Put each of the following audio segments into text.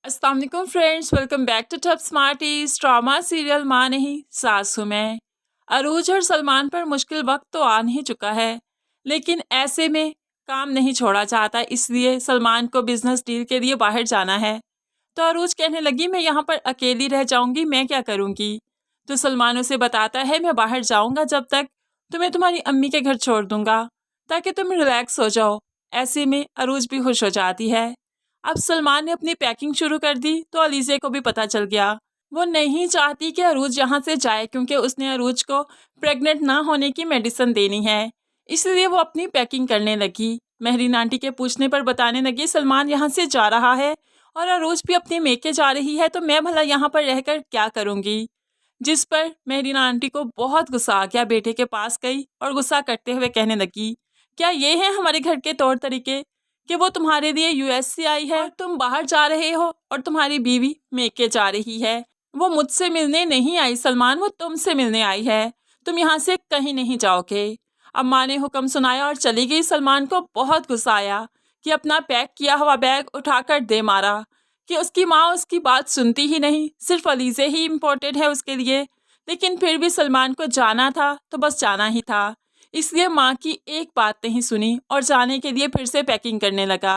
अस्सलाम वालेकुम friends, welcome back to top smarties. Drama serial माँ नहीं सासू में अरूज और सलमान पर मुश्किल वक्त तो आ नहीं चुका है, लेकिन ऐसे में काम नहीं छोड़ा चाहता, इसलिए सलमान को बिजनेस डील के लिए बाहर जाना है। तो अरूज कहने लगी मैं यहाँ पर अकेली रह जाऊंगी, मैं क्या करूंगी। तो सलमान उसे बताता है मैं बाहर जाऊंगा, जब तक तुम्हें तुम्हारी अम्मी के घर छोड़ दूंगा ताकि तुम रिलैक्स हो जाओ। ऐसे में अरूज भी खुश हो जाती है। अब सलमान ने अपनी पैकिंग शुरू कर दी तो अलीज़े को भी पता चल गया। वो नहीं चाहती कि अरूज यहाँ से जाए, क्योंकि उसने अरूज को प्रेग्नेंट ना होने की मेडिसिन देनी है, इसलिए वो अपनी पैकिंग करने लगी। मेहरीन आंटी के पूछने पर बताने लगी सलमान यहाँ से जा रहा है और अरूज भी अपने मेके जा रही है, तो मैं भला यहाँ पर रहकर क्या करूँगी। जिस पर मेहरीन आंटी को बहुत गुस्सा आ गया। बेटे के पास गई और गुस्सा करते हुए कहने लगी क्या ये है हमारे घर के तौर तरीके कि वो तुम्हारे लिए यूएस से आई है और तुम बाहर जा रहे हो और तुम्हारी बीवी मेके जा रही है। वो मुझसे मिलने नहीं आई सलमान, वो तुमसे मिलने आई है। तुम यहाँ से कहीं नहीं जाओगे। अब माँ ने हुक्म सुनाया और चली गई। सलमान को बहुत गुस्सा आया कि अपना पैक किया हुआ बैग उठाकर दे मारा कि उसकी माँ उसकी बात सुनती ही नहीं, सिर्फ अलीज़े ही इम्पोर्टेंट है उसके लिए। लेकिन फिर भी सलमान को जाना था तो बस जाना ही था, इसलिए माँ की एक बात नहीं सुनी और जाने के लिए फिर से पैकिंग करने लगा।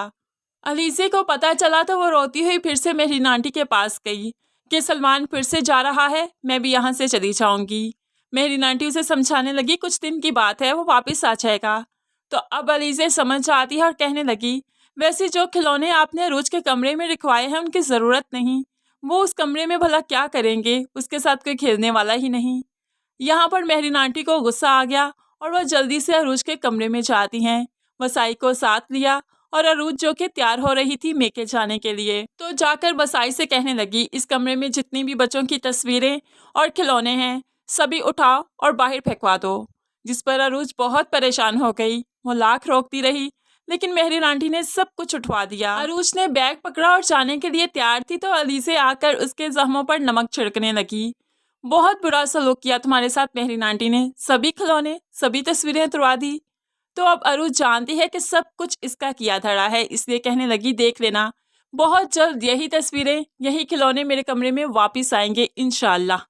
अलीज़े को पता चला तो वो रोती हुई फिर से मेहरीन आंटी के पास गई कि सलमान फिर से जा रहा है, मैं भी यहाँ से चली जाऊँगी। मेहरीन आंटी उसे समझाने लगी कुछ दिन की बात है, वो वापस आ जाएगा। तो अब अलीज़े समझ जाती है और कहने लगी वैसे जो खिलौने आपने रोज के कमरे में रखवाए हैं उनकी ज़रूरत नहीं, वो उस कमरे में भला क्या करेंगे, उसके साथ कोई खेलने वाला ही नहीं। यहाँ पर मेहरीन आंटी को गुस्सा आ गया और वह जल्दी से अरूज के कमरे में जाती हैं। वसाई को साथ लिया और अरूज जो कि तैयार हो रही थी मेके जाने के लिए, तो जाकर वसाई से कहने लगी इस कमरे में जितनी भी बच्चों की तस्वीरें और खिलौने हैं सभी उठाओ और बाहर फेंकवा दो। जिस पर अरूज बहुत परेशान हो गई। वो लाख रोकती रही लेकिन मेहरीन आंटी ने सब कुछ उठवा दिया। अरूज ने बैग पकड़ा और जाने के लिए तैयार थी तो अलीज़े आकर उसके जख्मों पर नमक छिड़कने लगी। बहुत बुरा सलूक किया तुम्हारे साथ मेहरीन आंटी ने, सभी खिलौने सभी तस्वीरें तुड़वा दी। तो अब अरूज जानती है कि सब कुछ इसका किया धड़ा है, इसलिए कहने लगी देख लेना बहुत जल्द यही तस्वीरें यही खिलौने मेरे कमरे में वापस आएंगे इंशाल्लाह।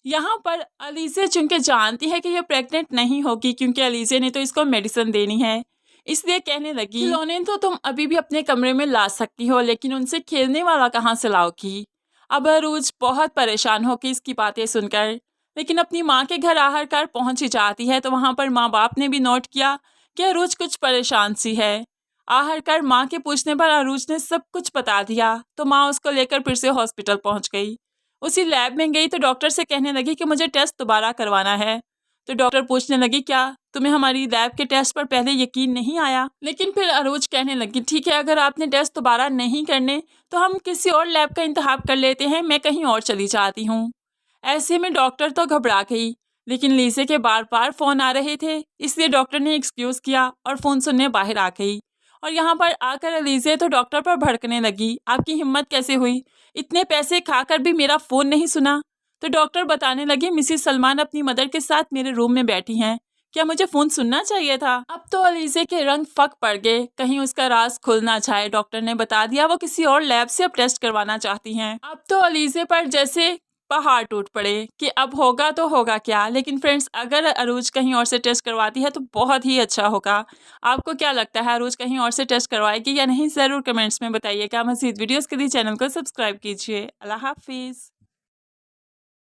यहाँ पर अलीज़े चूंकि जानती है कि यह प्रेग्नेंट नहीं होगी, क्योंकि अलीज़े ने तो इसको मेडिसिन देनी है, इसलिए कहने लगी खिलौने तो तुम अभी भी अपने कमरे में ला सकती हो, लेकिन उनसे खेलने वाला कहाँ से लाओगी। अब अरूज बहुत परेशान होकर इसकी बातें सुनकर लेकिन अपनी माँ के घर आखिरकार पहुँच ही जाती है। तो वहाँ पर माँ बाप ने भी नोट किया कि अरूज कुछ परेशान सी है। आखिरकार माँ के पूछने पर अरूज ने सब कुछ बता दिया तो माँ उसको लेकर फिर से हॉस्पिटल पहुँच गई। उसी लैब में गई तो डॉक्टर से कहने लगी कि मुझे टेस्ट दोबारा करवाना है। तो डॉक्टर पूछने लगी क्या तुम्हें हमारी लैब के टेस्ट पर पहले यकीन नहीं आया। लेकिन फिर अरूज कहने लगी ठीक है, अगर आपने टेस्ट दोबारा नहीं करने तो हम किसी और लैब का इंतखाब कर लेते हैं, मैं कहीं और चली जाती हूँ। ऐसे में डॉक्टर तो घबरा गई, लेकिन लीज़े के बार बार फ़ोन आ रहे थे, इसलिए डॉक्टर ने एक्सक्यूज़ किया और फ़ोन सुनने बाहर आ गई। और यहाँ पर आकर लीज़े तो डॉक्टर पर भड़कने लगी आपकी हिम्मत कैसे हुई, इतने पैसे खाकर भी मेरा फ़ोन नहीं सुना। तो डॉक्टर बताने लगे मिसिस सलमान अपनी मदर के साथ मेरे रूम में बैठी हैं, क्या मुझे फ़ोन सुनना चाहिए था। अब तो अलीज़े के रंग फक पड़ गए, कहीं उसका राज खुल ना जाए। डॉक्टर ने बता दिया वो किसी और लैब से अब टेस्ट करवाना चाहती हैं। अब तो अलीज़े पर जैसे पहाड़ टूट पड़े कि अब होगा तो होगा क्या। लेकिन फ्रेंड्स अगर अरूज कहीं और से टेस्ट करवाती है तो बहुत ही अच्छा होगा। आपको क्या लगता है अरूज कहीं और से टेस्ट करवाएगी या नहीं, ज़रूर कमेंट्स में बताइएगा। मज़ीद वीडियोज़ के लिए चैनल को सब्सक्राइब कीजिए। अल्लाह हाफिज़।